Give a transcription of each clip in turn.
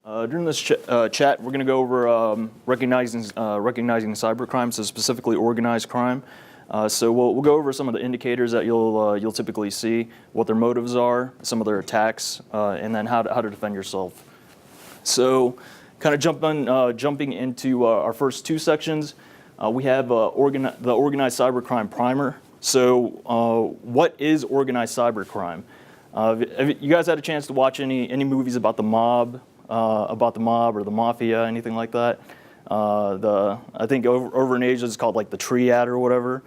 During this chat, we're going to go over recognizing cybercrime, so specifically organized crime. So we'll go over some of the indicators that you'll typically see, what their motives are, some of their attacks, and then how to defend yourself. So, kind of jumping into our first two sections, we have the organized cybercrime primer. So, what is organized cybercrime? Have you guys had a chance to watch any movies about the mob? Or the mafia, anything like that. I think over in Asia it's called like the triad or whatever.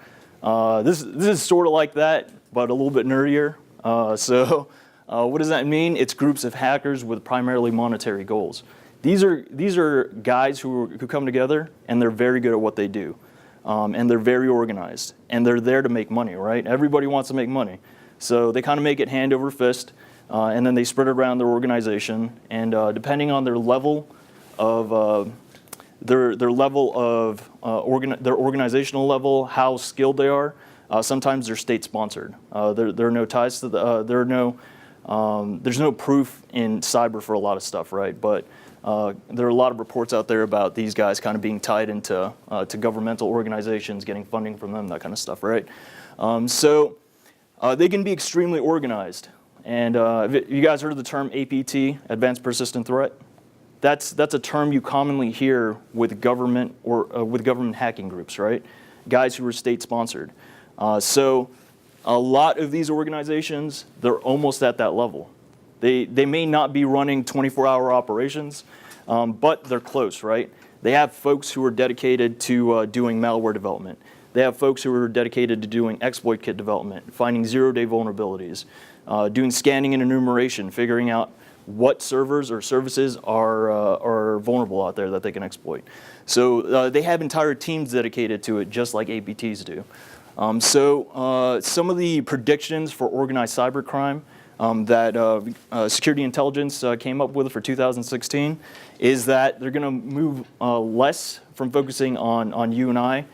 This is sort of like that, but a little bit nerdier. What does that mean? It's groups of hackers with primarily monetary goals. These are guys who come together and they're very good at what they do, and they're very organized and they're there to make money. Right? Everybody wants to make money, so they kind of make it hand over fist. And then they spread it around their organization, and depending on their level of their organizational level, how skilled they are, sometimes they're state sponsored. There are no ties to there's no proof in cyber for a lot of stuff, right? But there are a lot of reports out there about these guys kind of being tied into to governmental organizations, getting funding from them, that kind of stuff, right? They can be extremely organized. And you guys heard of the term APT, Advanced Persistent Threat? That's a term you commonly hear with government or with government hacking groups, right? Guys who are state sponsored. So a lot of these organizations, they're almost at that level. They may not be running 24-hour operations, but they're close, right? They have folks who are dedicated to doing malware development. They have folks who are dedicated to doing exploit kit development, finding zero-day vulnerabilities, doing scanning and enumeration, figuring out what servers or services are vulnerable out there that they can exploit. So they have entire teams dedicated to it, just like APTs do. Some of the predictions for organized cybercrime that Security Intelligence came up with for 2016 is that they're going to move less from focusing on you and I,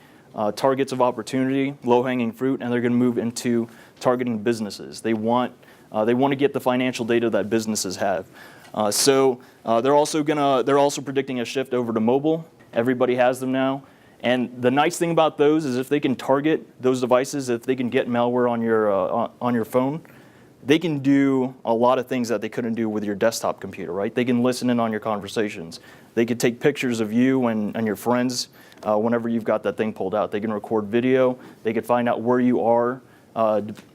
targets of opportunity, low-hanging fruit, and they're going to move into targeting businesses. They want to get the financial data that businesses have. They're also predicting a shift over to mobile. Everybody has them now. And the nice thing about those is if they can target those devices, if they can get malware on your phone, they can do a lot of things that they couldn't do with your desktop computer, right? They can listen in on your conversations. They could take pictures of you and your friends whenever you've got that thing pulled out. They can record video. They could find out where you are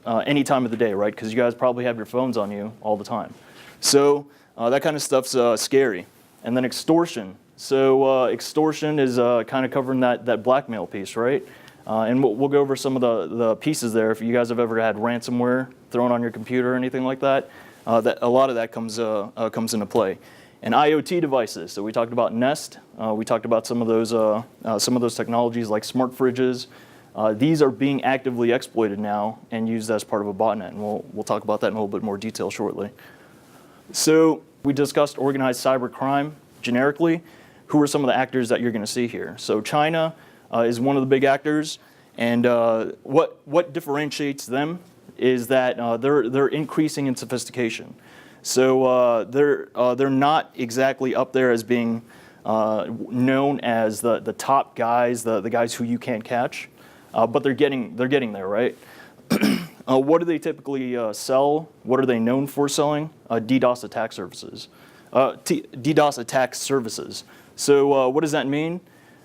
any time of the day, right? Because you guys probably have your phones on you all the time. So that kind of stuff's scary. And then extortion. So extortion is kind of covering that blackmail piece, right? And we'll go over some of the pieces there. If you guys have ever had ransomware thrown on your computer or anything like that, a lot of that comes into play. And IoT devices. So we talked about Nest. We talked about some of those technologies like smart fridges. These are being actively exploited now and used as part of a botnet, and we'll talk about that in a little bit more detail shortly. So we discussed organized cybercrime generically. Who are some of the actors that you're going to see here? So China is one of the big actors, and what differentiates them is that they're increasing in sophistication. So they're not exactly up there as being known as the top guys, the guys who you can't catch. But they're getting there, right? What do they typically sell? What are they known for selling? DDoS attack services. DDoS attack services. So what does that mean?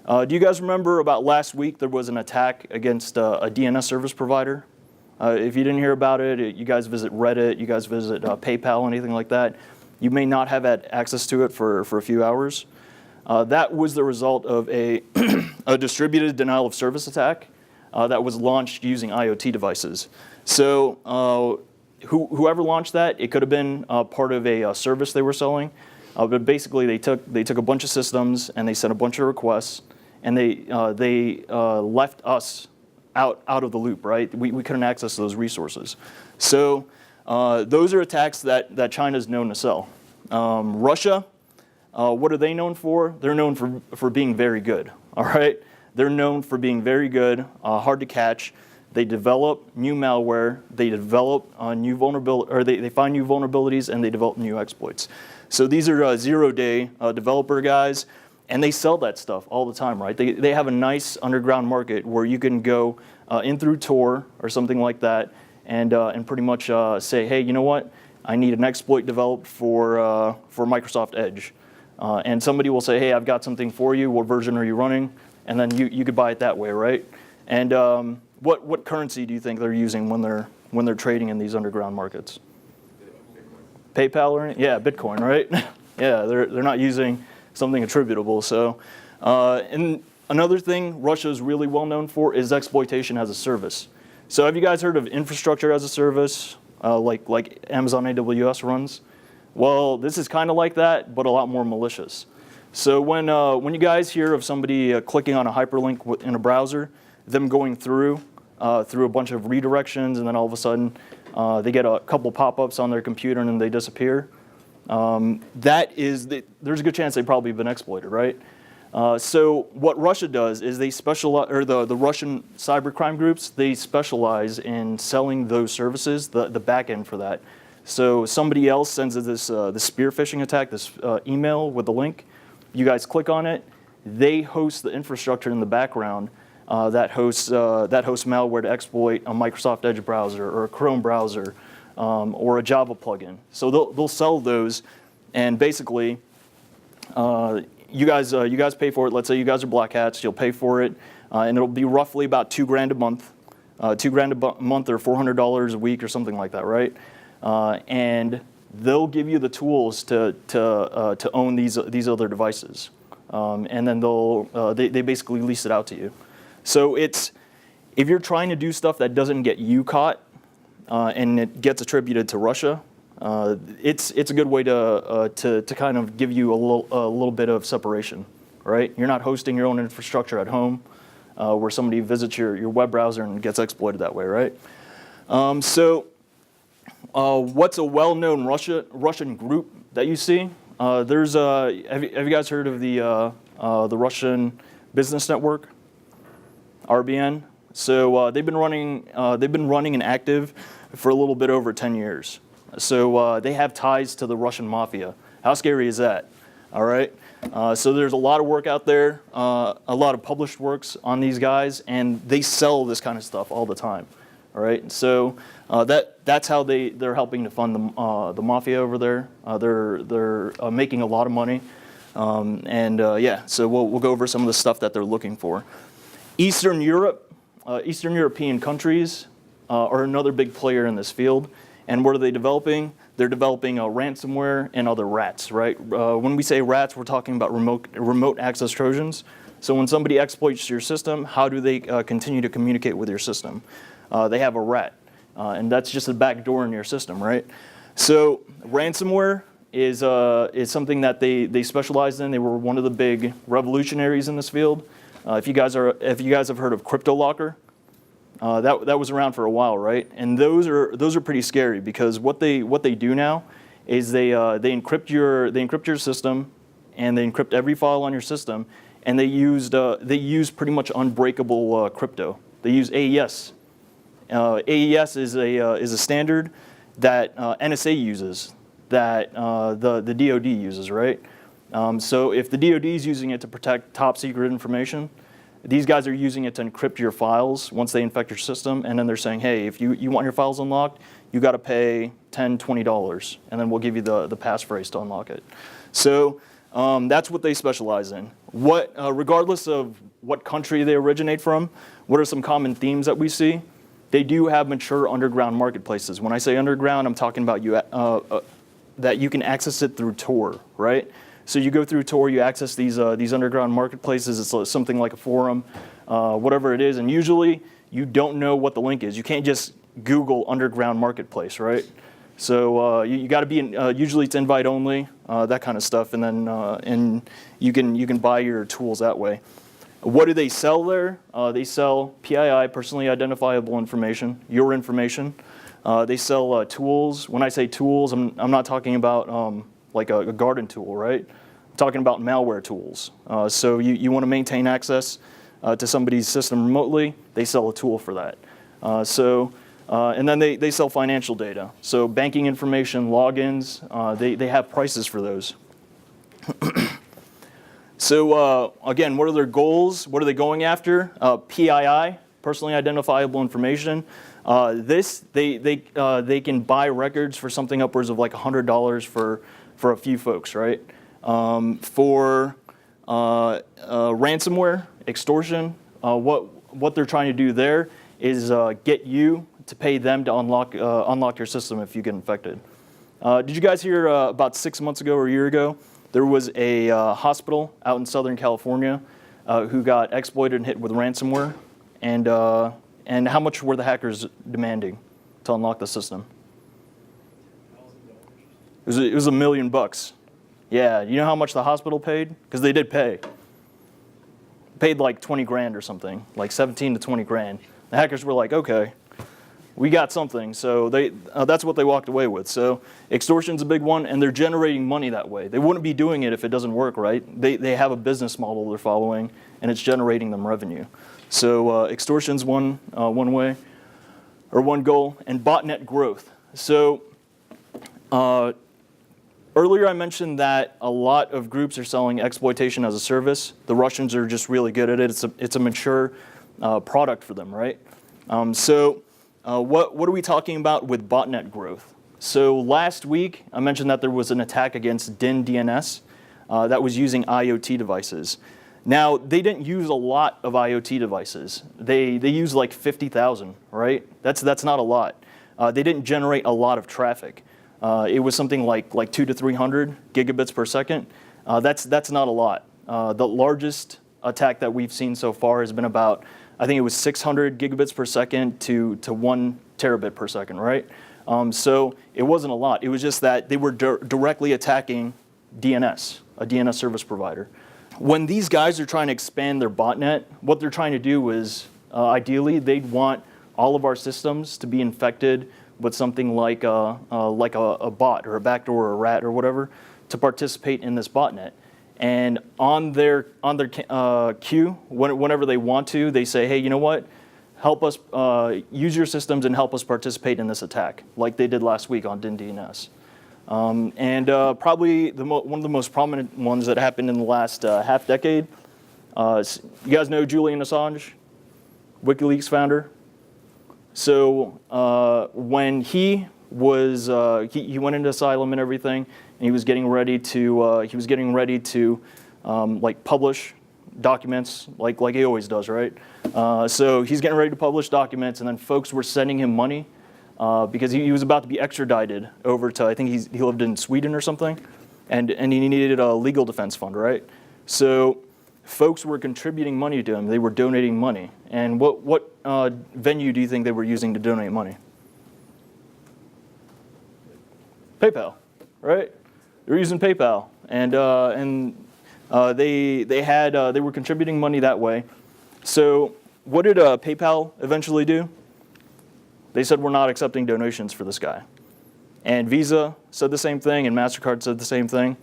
Do you guys remember about last week there was an attack against a DNS service provider? If you didn't hear about it, you guys visit Reddit, you guys visit PayPal, anything like that, you may not have had access to it for a few hours. That was the result of a distributed denial of service attack that was launched using IoT devices. So whoever launched that, it could have been part of a service they were selling, but basically they took a bunch of systems and they sent a bunch of requests, and they left us out of the loop, right? We couldn't access those resources. So those are attacks that China's known to sell. Russia, what are they known for? They're known for being very good, all right? They're known for being very good, hard to catch. they develop new malware, they develop new vulnerability, or they find new vulnerabilities, and they develop new exploits. So these are zero-day developer guys, and they sell that stuff all the time, right? They have a nice underground market where you can go in through Tor or something like that, and pretty much say, hey, you know what? I need an exploit developed for Microsoft Edge. And somebody will say, hey, I've got something for you. What version are you running? And then you could buy it that way, right? And what currency do you think they're using when they're trading in these underground markets? PayPal or anything? Yeah, Bitcoin, right? Yeah, they're not using something attributable. So, and another thing Russia is really well known for is exploitation as a service. So have you guys heard of infrastructure as a service, like Amazon AWS runs? Well, this is kind of like that, but a lot more malicious. So when you guys hear of somebody clicking on a hyperlink in a browser, them going through a bunch of redirections, and then all of a sudden they get a couple pop-ups on their computer and then they disappear, there's a good chance they've probably been exploited, right? So what Russia does is they specialize, or the Russian cybercrime groups, they specialize in selling those services, the back end for that. So somebody else sends this spear phishing attack, this email with a link. You guys click on it. They host the infrastructure in the background that hosts malware to exploit a Microsoft Edge browser or a Chrome browser or a Java plugin. So they'll sell those, and basically, you guys pay for it. Let's say you guys are black hats. You'll pay for it, and it'll be roughly about $2,000 a month, $2,000 a month or $400 a week or something like that, right? And they'll give you the tools to own these other devices, and then they basically lease it out to you. So if you're trying to do stuff that doesn't get you caught, and it gets attributed to Russia, it's a good way to kind of give you a little bit of separation, right? You're not hosting your own infrastructure at home, where somebody visits your web browser and gets exploited that way, right? What's a well-known Russian group that you see? Have you guys heard of the Russian Business Network, RBN? So they've been running and active for a little bit over 10 years. So they have ties to the Russian mafia. How scary is that? All right. So there's a lot of work out there, a lot of published works on these guys, and they sell this kind of stuff all the time. All right. So that's how they're helping to fund the mafia over there. They're making a lot of money, So we'll go over some of the stuff that they're looking for. Eastern European countries are another big player in this field. And what are they developing? They're developing ransomware and other rats, right? When we say rats, we're talking about remote access Trojans. So when somebody exploits your system, how do they continue to communicate with your system? They have a rat, and that's just a back door in your system, right? So ransomware is something that they specialized in. They were one of the big revolutionaries in this field. If you guys have heard of CryptoLocker, that was around for a while, right? And those are pretty scary, because what they do now is they encrypt your system, and they encrypt every file on your system, and they use pretty much unbreakable crypto. They use AES. AES is a standard that NSA uses, that the DoD uses, right? So if the DoD is using it to protect top secret information, these guys are using it to encrypt your files once they infect your system, and then they're saying, hey, if you want your files unlocked, you got to pay $10, $20, and then we'll give you the passphrase to unlock it. So that's what they specialize in. Regardless of what country they originate from, what are some common themes that we see? They do have mature underground marketplaces. When I say underground, I'm talking about that you can access it through Tor, right? So you go through Tor, you access these underground marketplaces. It's something like a forum, whatever it is, and usually you don't know what the link is. You can't just Google underground marketplace, right? So you got to be usually it's invite only, that kind of stuff, and then and you can buy your tools that way. What do they sell there? They sell PII, personally identifiable information, your information. They sell tools. When I say tools, I'm not talking about like a garden tool, right? I'm talking about malware tools. So you want to maintain access to somebody's system remotely, they sell a tool for that. And then they sell financial data. So banking information, logins, they have prices for those. So again, what are their goals? What are they going after? PII, personally identifiable information. They can buy records for something upwards of like $100 for a few folks, right? For ransomware, extortion, what they're trying to do there is get you to pay them to unlock your system if you get infected. Did you guys hear about 6 months ago or a year ago, there was a hospital out in Southern California who got exploited and hit with ransomware, and how much were the hackers demanding to unlock the system? It was $1 million. Yeah, you know how much the hospital paid? Because they did pay. Paid like 20 grand or something, like 17 to 20 grand. The hackers were like, okay, we got something. So that's what they walked away with. So extortion's a big one, and they're generating money that way. They wouldn't be doing it if it doesn't work, right? They have a business model they're following, and it's generating them revenue. So extortion's one way, or one goal, and botnet growth. So earlier I mentioned that a lot of groups are selling exploitation as a service. The Russians are just really good at it. It's a mature product for them, right? What are we talking about with botnet growth? So last week I mentioned that there was an attack against DIN DNS that was using IoT devices. Now, they didn't use a lot of IoT devices. They used like 50,000, right? That's not a lot. They didn't generate a lot of traffic. It was something like 200 to 300 gigabits per second. That's not a lot. The largest attack that we've seen so far has been about, I think it was 600 gigabits per second to 1 terabit per second, right? So it wasn't a lot. It was just that they were directly attacking DNS, a DNS service provider. When these guys are trying to expand their botnet, what they're trying to do is, ideally, they'd want all of our systems to be infected with something like a bot or a backdoor or a rat or whatever to participate in this botnet. And on their queue, whenever they want to, they say, hey, you know what? Help us use your systems and help us participate in this attack, like they did last week on DIN DNS. Probably one of the most prominent ones that happened in the last half decade. You guys know Julian Assange, WikiLeaks founder. So when he was he went into asylum and everything, and he was getting ready to like publish documents like he always does, right? So he's getting ready to publish documents, and then folks were sending him money. Because he was about to be extradited over to, I think he lived in Sweden or something, and he needed a legal defense fund, right? So folks were contributing money to him. They were donating money. And what venue do you think they were using to donate money? PayPal, right? They were using PayPal, and they were contributing money that way. So what did PayPal eventually do? They said, we're not accepting donations for this guy. And Visa said the same thing, and MasterCard said the same thing.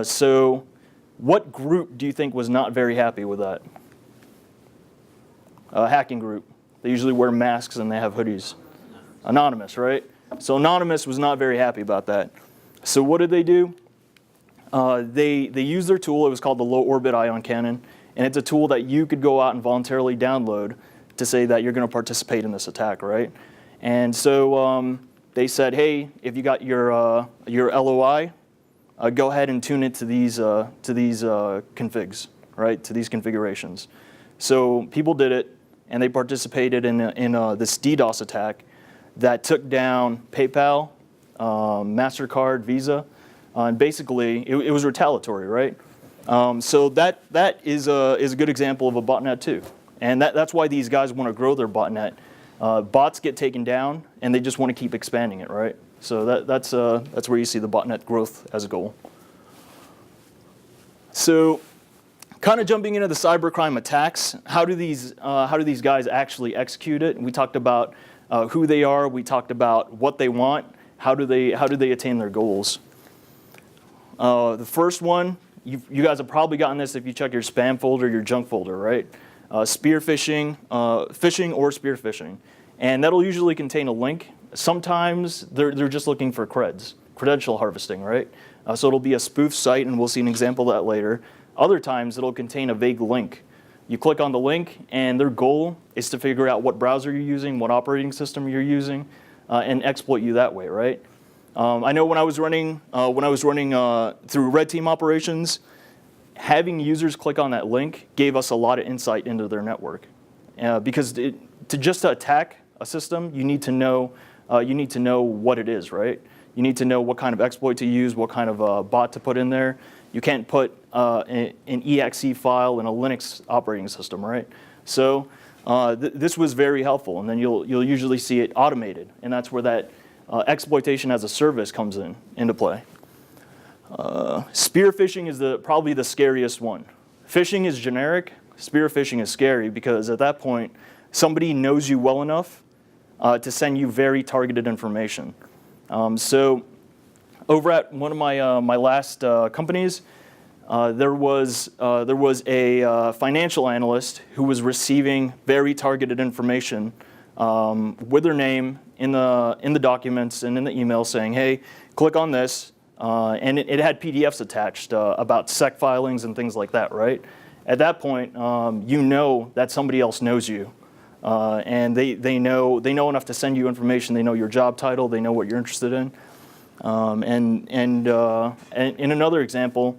So what group do you think was not very happy with that? A hacking group. They usually wear masks and they have hoodies. Anonymous, right? So Anonymous was not very happy about that. So what did they do? They used their tool. It was called the Low Orbit Ion Cannon. And it's a tool that you could go out and voluntarily download to say that you're going to participate in this attack, right? And so they said, hey, if you got your LOI, go ahead and tune it to these configs, right? To these configurations. So people did it, and they participated in this DDoS attack that took down PayPal, MasterCard, Visa, and basically it was retaliatory, right? So that is a good example of a botnet too. And that's why these guys want to grow their botnet. Bots get taken down, and they just want to keep expanding it, right? So that's where you see the botnet growth as a goal. So, kind of jumping into the cybercrime attacks, how do these guys actually execute it? And we talked about who they are. We talked about what they want. How do they attain their goals? The first one, you guys have probably gotten this if you check your spam folder, your junk folder, right? Spear phishing, phishing or spear phishing. and that'll usually contain a link. Sometimes they're just looking for credential harvesting, right? So it'll be a spoof site, and we'll see an example of that later. Other times it'll contain a vague link. You click on the link, and their goal is to figure out what browser you're using, what operating system you're using, and exploit you that way, right? I know when I was running through red team operations, having users click on that link gave us a lot of insight into their network, because to attack a system, you need to know what it is, right? You need to know what kind of exploit to use, what kind of bot to put in there. You can't put an exe file in a Linux operating system, right? So this was very helpful, and then you'll usually see it automated, and that's where that exploitation as a service comes into play. Spear phishing is probably the scariest one. Phishing is generic. Spear phishing is scary because at that point, somebody knows you well enough to send you very targeted information. So over at one of my last companies, there was a financial analyst who was receiving very targeted information with their name in the documents and in the email saying, hey, click on this. And it had PDFs attached about SEC filings and things like that, right? At that point, you know that somebody else knows you. And they know enough to send you information. They know your job title. They know what you're interested in. And in another example,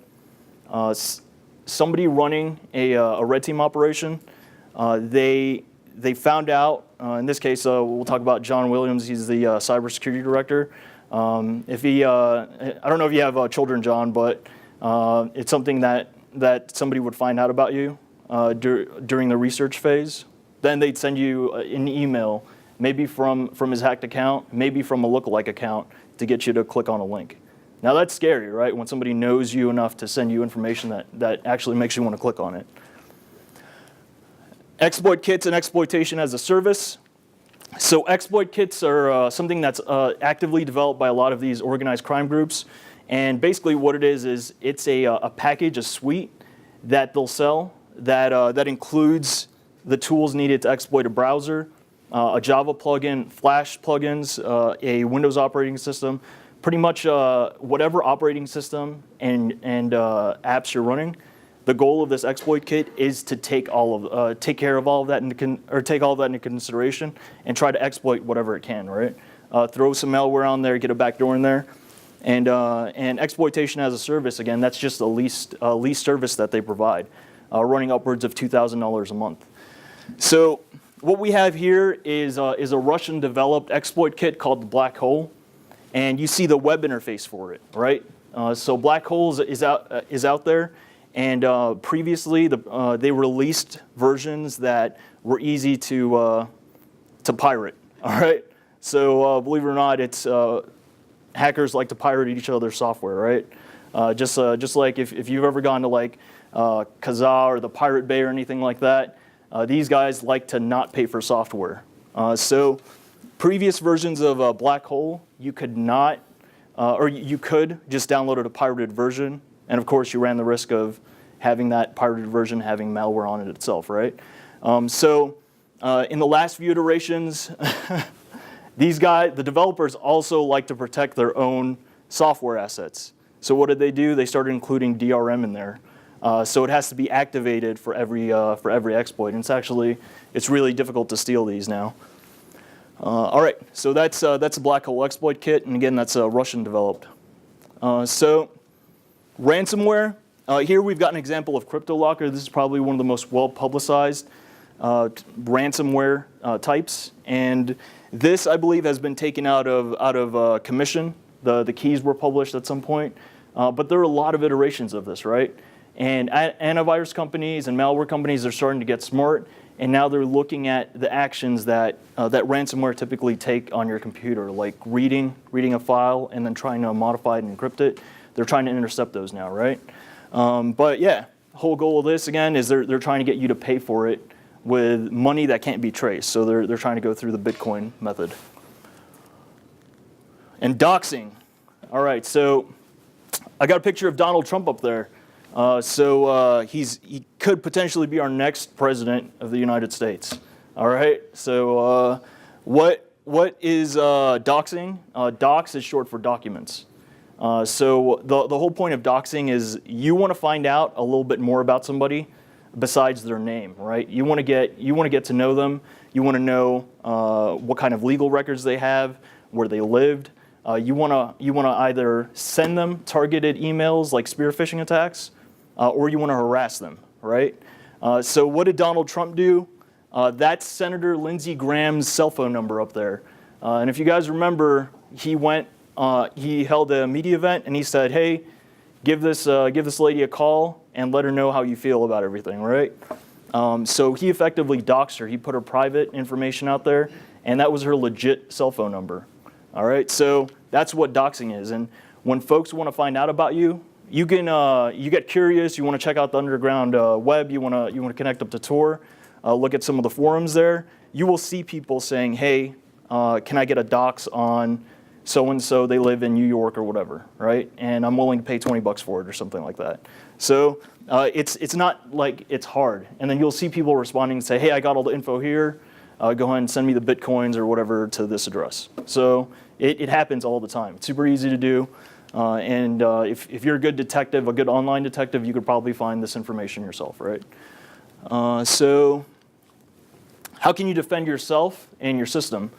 somebody running a red team operation, they found out. In this case, we'll talk about John Williams. He's the cybersecurity director. I don't know if you have children, John, but it's something that somebody would find out about you during the research phase. Then they'd send you an email, maybe from his hacked account, maybe from a lookalike account, to get you to click on a link. Now that's scary, right? When somebody knows you enough to send you information that actually makes you want to click on it. Exploit kits and exploitation as a service. So exploit kits are something that's actively developed by a lot of these organized crime groups. And basically what it is it's a package, a suite that they'll sell that includes the tools needed to exploit a browser, a Java plugin, Flash plugins, a Windows operating system, pretty much whatever operating system and apps you're running. The goal of this exploit kit is to take care of all of that take all of that into consideration and try to exploit whatever it can, right? Throw some malware on there, get a backdoor in there, and exploitation as a service. Again, that's just a leased service that they provide, running upwards of $2,000 a month. So what we have here is a Russian-developed exploit kit called the Black Hole, and you see the web interface for it, right? So Black Hole is out there. And previously, they released versions that were easy to pirate. All right. So believe it or not, it's hackers like to pirate each other's software, right? Just like if you've ever gone to like Kazaa or the Pirate Bay or anything like that, these guys like to not pay for software. So previous versions of Black Hole, you could not, or you could just download a pirated version. And of course, you ran the risk of having that pirated version having malware on it itself, right? So in the last few iterations, the developers also like to protect their own software assets. So what did they do? They started including DRM in there. So it has to be activated for every exploit. And it's really difficult to steal these now. All right, so that's a Black Hole exploit kit, and again, that's Russian developed. So ransomware. Here we've got an example of CryptoLocker. This is probably one of the most well-publicized ransomware types, and this, I believe, has been taken out of commission. The keys were published at some point, but there are a lot of iterations of this, right? And antivirus companies and malware companies are starting to get smart, and now they're looking at the actions that ransomware typically take on your computer, like reading a file and then trying to modify it and encrypt it. They're trying to intercept those now, right? But yeah, the whole goal of this, again, is they're trying to get you to pay for it with money that can't be traced. So they're trying to go through the Bitcoin method. And doxing. All right, so I got a picture of Donald Trump up there. He could potentially be our next president of the United States. All right, so What is doxing? Dox is short for documents. So the whole point of doxing is you want to find out a little bit more about somebody besides their name, right? You want to get to know them. You want to know what kind of legal records they have, where they lived. You want to either send them targeted emails like spear phishing attacks, or you want to harass them, right? So what did Donald Trump do? That's Senator Lindsey Graham's cell phone number up there. And if you guys remember, he held a media event and he said, hey, give this lady a call and let her know how you feel about everything, right? So he effectively doxed her. He put her private information out there, and that was her legit cell phone number. All right, so that's what doxing is. And when folks want to find out about you, you get curious. You want to check out the underground web. You want to connect up to Tor, look at some of the forums there. You will see people saying, "Hey, can I get a dox on so and so? They live in New York or whatever, right? And I'm willing to pay $20 for it or something like that." So it's not like it's hard. And then you'll see people responding and say, "Hey, I got all the info here. Go ahead and send me the bitcoins or whatever to this address." So it happens all the time. It's super easy to do. And if you're a good detective, a good online detective, you could probably find this information yourself, right? So how can you defend yourself and your system?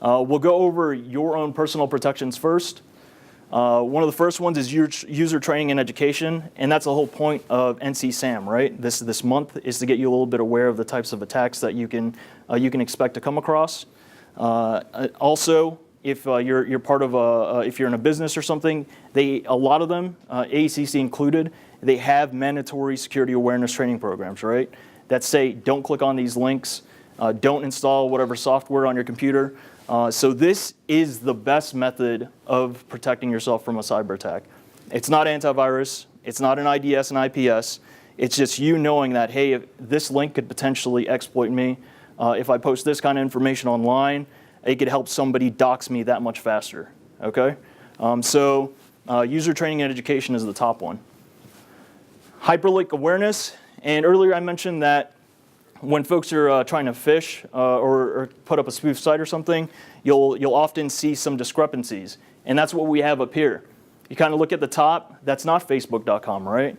We'll go over your own personal protections first. One of the first ones is user training and education, and that's the whole point of NC-SAM, right? This month is to get you a little bit aware of the types of attacks that you can expect to come across. Also, if you're part of if you're in a business or something, a lot of them, AACC included, they have mandatory security awareness training programs, right? That say don't click on these links, don't install whatever software on your computer. So this is the best method of protecting yourself from a cyber attack. It's not antivirus, it's not an IDS and IPS. It's just you knowing that, hey, if this link could potentially exploit me. If I post this kind of information online, it could help somebody dox me that much faster, okay? So user training and education is the top one. Hyperlink Awareness, and earlier I mentioned that when folks are trying to phish or put up a spoof site or something, you'll often see some discrepancies, and that's what we have up here. You kind of look at the top, that's not Facebook.com, right?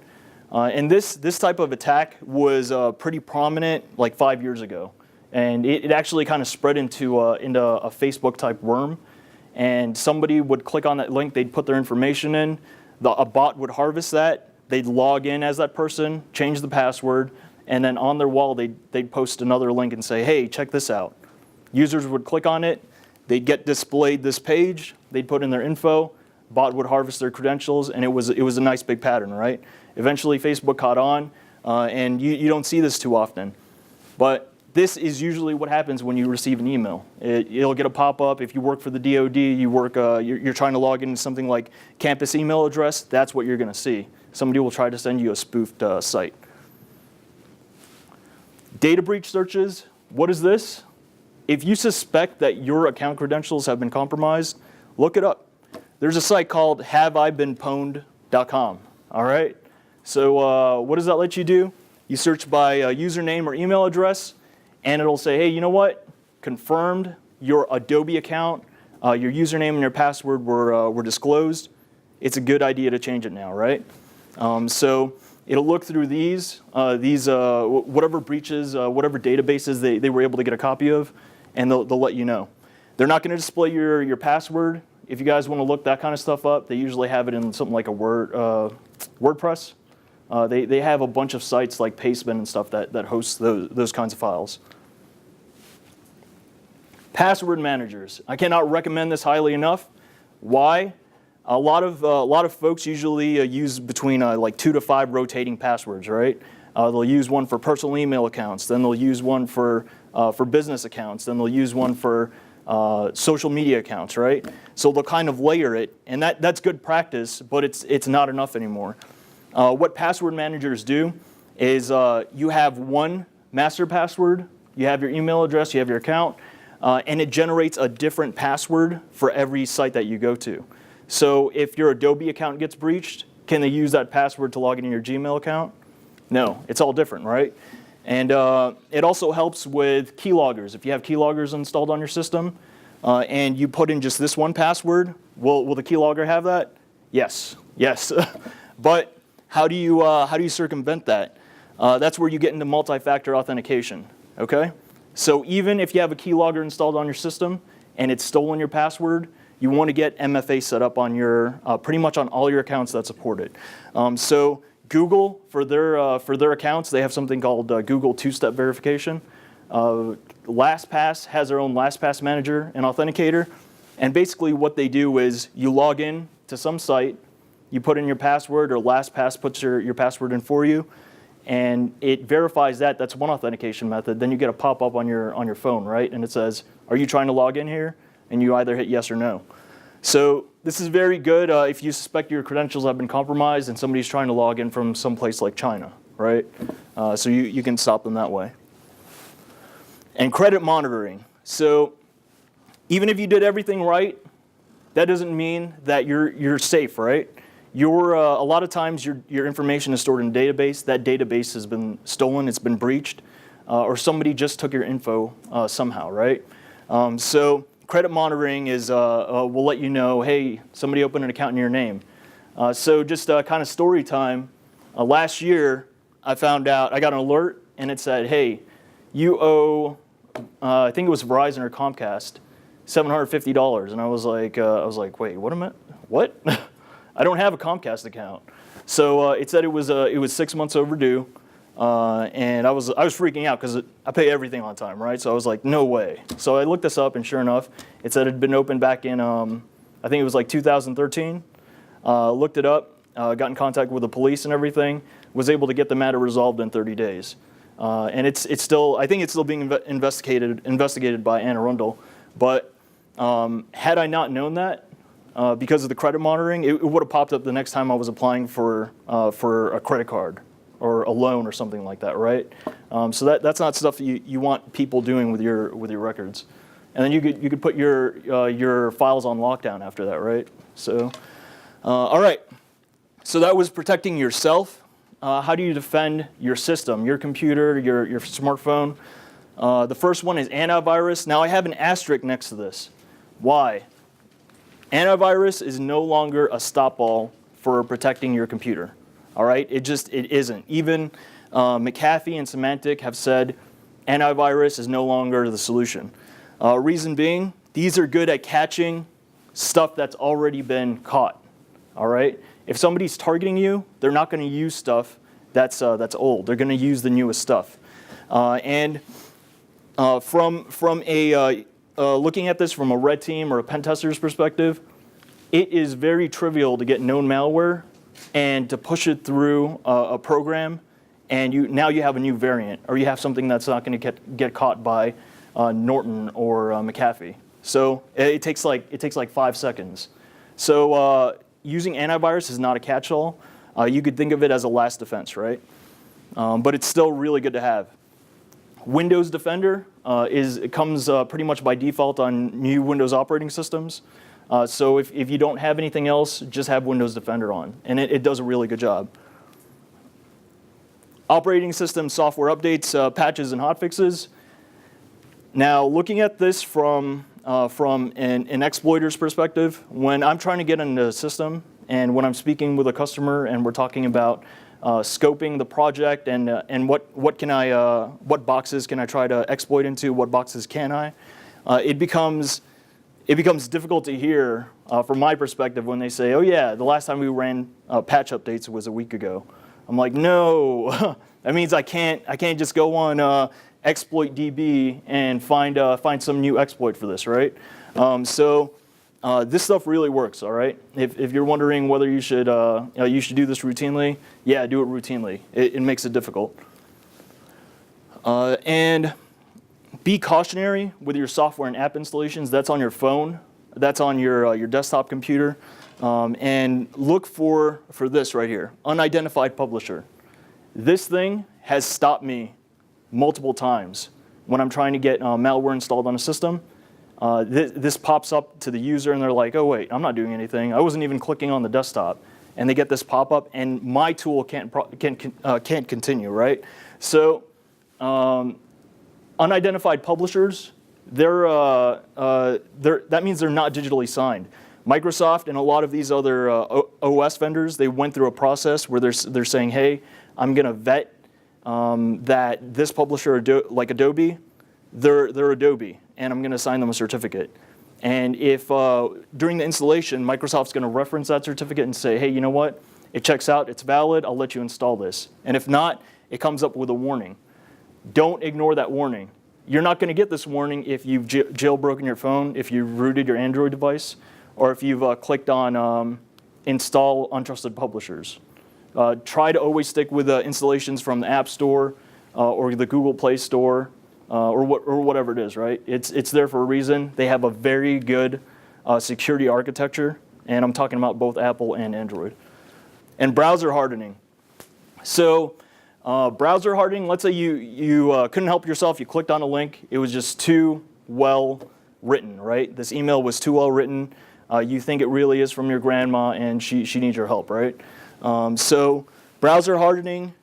And this type of attack was pretty prominent like 5 years ago. And it actually kind of spread into a Facebook type worm. And somebody would click on that link, they'd put their information in, a bot would harvest that, they'd log in as that person, change the password, and then on their wall they'd post another link and say, hey, check this out. Users would click on it, they'd get displayed this page, they'd put in their info, bot would harvest their credentials, and it was a nice big pattern, right? Eventually Facebook caught on, and you don't see this too often. But this is usually what happens when you receive an email. It'll get a pop-up. If you work for the DoD, you're trying to log into something like campus email address, that's what you're going to see. Somebody will try to send you a spoofed site. Data breach searches, what is this? If you suspect that your account credentials have been compromised, look it up. There's a site called haveibeenpwned.com, all right? So what does that let you do? You search by username or email address, and it'll say, hey, you know what? Confirmed your Adobe account, your username and your password were disclosed. It's a good idea to change it now, right? So it'll look through these whatever breaches, whatever databases they were able to get a copy of, and they'll let you know. They're not going to display your password. If you guys want to look that kind of stuff up, they usually have it in something like a WordPress. They have a bunch of sites like Pastebin and stuff that host those kinds of files. Password managers. I cannot recommend this highly enough. Why? A lot of folks usually use between like 2 to 5 rotating passwords, right? They'll use one for personal email accounts, then they'll use one for business accounts, then they'll use one for social media accounts, right? So they'll kind of layer it, and that's good practice, but it's not enough anymore. What password managers do is you have one master password, you have your email address, you have your account, and it generates a different password for every site that you go to. So if your Adobe account gets breached, can they use that password to log into your Gmail account? No, it's all different, right? And it also helps with keyloggers. If you have keyloggers installed on your system and you put in just this one password, will the keylogger have that? Yes, yes. But how do you circumvent that? That's where you get into multi-factor authentication, okay? So even if you have a keylogger installed on your system and it's stolen your password, you want to get MFA set up on your, pretty much on all your accounts that support it. So Google, for their accounts, they have something called Google two-step verification. LastPass has their own LastPass manager and authenticator. And basically what they do is you log in to some site, you put in your password, or LastPass puts your password in for you, and it verifies that. That's one authentication method. Then you get a pop-up on your phone, right? And it says, are you trying to log in here? And you either hit yes or no. So this is very good if you suspect your credentials have been compromised and somebody's trying to log in from someplace like China, right? So you can stop them that way. And credit monitoring. So even if you did everything right, that doesn't mean that you're safe, right? A lot of times your information is stored in a database. That database has been stolen, it's been breached, or somebody just took your info somehow, right? So credit monitoring is will let you know, hey, somebody opened an account in your name. So just kind of story time. Last year, I found out, I got an alert, and it said, hey, you owe, I think it was Verizon or Comcast, $750. And I was like, wait, what? I don't have a Comcast account. So it said it was 6 months overdue. And I was freaking out because I pay everything on time, right? So I was like, no way. So I looked this up, and sure enough, it said it had been opened back in, I think it was like 2013. Looked it up, got in contact with the police and everything, was able to get the matter resolved in 30 days. And it's still, I think it's still being investigated by Anne Arundel. But had I not known that, because of the credit monitoring, it would have popped up the next time I was applying for a credit card or a loan or something like that, right? So that's not stuff you want people doing with your records. And then you could put your files on lockdown after that, right? So, all right. So that was protecting yourself. How do you defend your system, your computer, your smartphone? The first one is antivirus. Now I have an asterisk next to this. Why? Antivirus is no longer a stop all for protecting your computer. All right, it isn't. Even McAfee and Symantec have said antivirus is no longer the solution. Reason being, these are good at catching stuff that's already been caught. All right, if somebody's targeting you, they're not going to use stuff that's old. They're going to use the newest stuff. And from a looking at this from a red team or a pen tester's perspective, it is very trivial to get known malware and to push it through a program, and now you have a new variant, or you have something that's not going to get caught by Norton or McAfee. So it takes like 5 seconds. So using antivirus is not a catch-all. You could think of it as a last defense, right? But it's still really good to have. Windows Defender it comes pretty much by default on new Windows operating systems. So if you don't have anything else, just have Windows Defender on, and it does a really good job. Operating system software updates, patches, and hotfixes. Now, looking at this from an exploiter's perspective, when I'm trying to get into a system, and when I'm speaking with a customer, and we're talking about scoping the project and what boxes can I try to exploit into, what boxes can I, it becomes difficult to hear from my perspective when they say, oh yeah, the last time we ran patch updates was a week ago. I'm like, no, that means I can't just go on exploit DB and find some new exploit for this, right? So this stuff really works, all right? If you're wondering whether you should do this routinely, yeah, do it routinely. It makes it difficult. And be cautionary with your software and app installations. That's on your phone. That's on your desktop computer. And look for this right here, unidentified publisher. This thing has stopped me multiple times when I'm trying to get malware installed on a system. This pops up to the user, and they're like, oh, wait, I'm not doing anything. I wasn't even clicking on the desktop. And they get this pop-up, and my tool can't continue, right? So unidentified publishers, that means they're not digitally signed. Microsoft and a lot of these other OS vendors, they went through a process where they're saying, hey, I'm going to vet that this publisher, like Adobe, they're Adobe, and I'm going to assign them a certificate. And if during the installation, Microsoft's going to reference that certificate and say, hey, you know what? It checks out, it's valid, I'll let you install this. And if not, it comes up with a warning. Don't ignore that warning. You're not going to get this warning if you've jailbroken your phone, if you've rooted your Android device, or if you've clicked on install untrusted publishers. Try to always stick with installations from the App Store or the Google Play Store or whatever it is, right? It's there for a reason. They have a very good security architecture, and I'm talking about both Apple and Android. And browser hardening. So browser hardening, let's say you couldn't help yourself, you clicked on a link, it was just too well written, right? This email was too well written. You think it really is from your grandma, and she needs your help, right? So browser hardening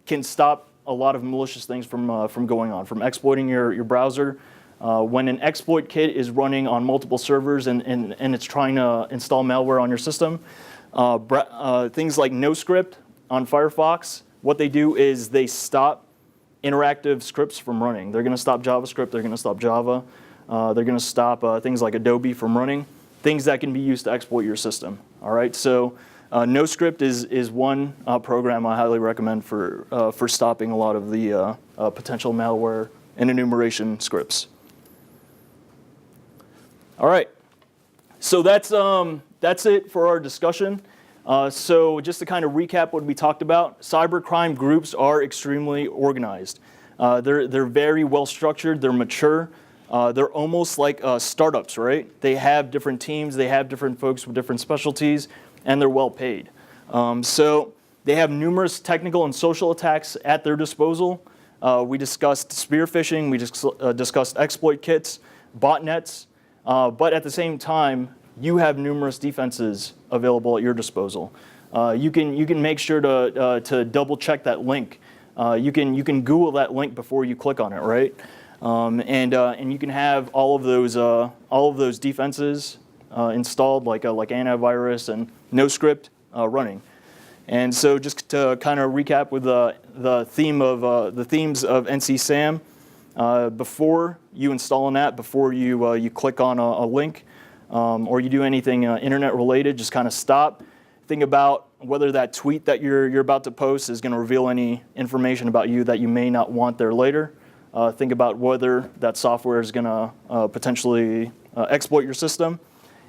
can stop a lot of malicious things from going on, from exploiting your browser. When an exploit kit is running on multiple servers and it's trying to install malware on your system, things like NoScript on Firefox, what they do is they stop interactive scripts from running. They're going to stop JavaScript, they're going to stop Java, they're going to stop things like Adobe from running, things that can be used to exploit your system. All right, so NoScript is one program I highly recommend for stopping a lot of the potential malware and enumeration scripts. All right, so that's it for our discussion. So just to kind of recap what we talked about, cybercrime groups are extremely organized. They're very well structured, they're mature, they're almost like startups, right? They have different teams, they have different folks with different specialties, and they're well paid. So they have numerous technical and social attacks at their disposal. We discussed spear phishing, we discussed exploit kits, botnets, but at the same time, you have numerous defenses available at your disposal. You can make sure to double check that link. You can Google that link before you click on it, right? And you can have all of those defenses installed, like Antivirus and NoScript running. And so just to kind of recap with the themes of NC SAM, before you install an app, before you click on a link, or you do anything internet related, just kind of stop. Think about whether that tweet that you're about to post is going to reveal any information about you that you may not want there later. Think about whether that software is going to potentially exploit your system.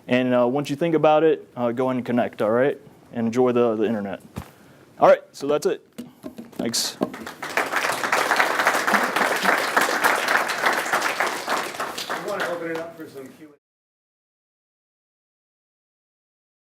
And once you think about it, go ahead and connect, all right? And enjoy the internet. All right, so that's it. Thanks. I want to open it up for some Q&A.